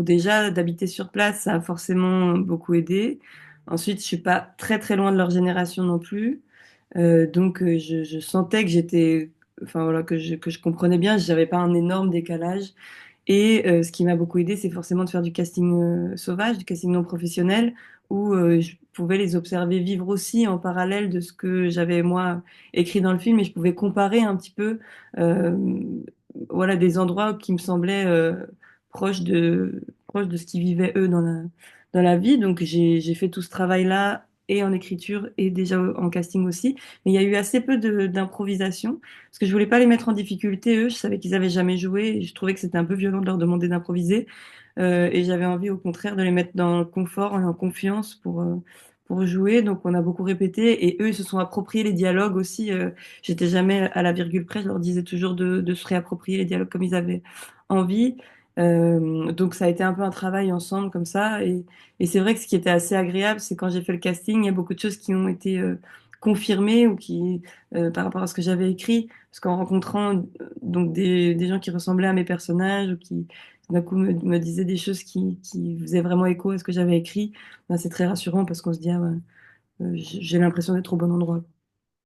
donc déjà, d'habiter sur place, ça a forcément beaucoup aidé. Ensuite, je suis pas très très loin de leur génération non plus. Donc, je sentais que j'étais, enfin voilà, que je comprenais bien, j'avais pas un énorme décalage. Et ce qui m'a beaucoup aidé, c'est forcément de faire du casting sauvage, du casting non professionnel, où je pouvais les observer vivre aussi en parallèle de ce que j'avais moi écrit dans le film, et je pouvais comparer un petit peu, euh, voilà, des endroits qui me semblaient proches de ce qu'ils vivaient eux dans la vie. Donc j'ai fait tout ce travail-là et en écriture et déjà en casting aussi. Mais il y a eu assez peu d'improvisation parce que je voulais pas les mettre en difficulté, eux. Je savais qu'ils avaient jamais joué et je trouvais que c'était un peu violent de leur demander d'improviser. Et j'avais envie, au contraire, de les mettre dans le confort et en confiance pour jouer. Donc, on a beaucoup répété et eux, ils se sont appropriés les dialogues aussi. J'étais jamais à la virgule près. Je leur disais toujours de se réapproprier les dialogues comme ils avaient envie. Donc, ça a été un peu un travail ensemble comme ça. Et c'est vrai que ce qui était assez agréable, c'est quand j'ai fait le casting, il y a beaucoup de choses qui ont été confirmées ou qui, par rapport à ce que j'avais écrit. Parce qu'en rencontrant donc des gens qui ressemblaient à mes personnages ou qui d'un coup me disaient des choses qui faisaient vraiment écho à ce que j'avais écrit, ben, c'est très rassurant parce qu'on se dit, ah ouais, j'ai l'impression d'être au bon endroit.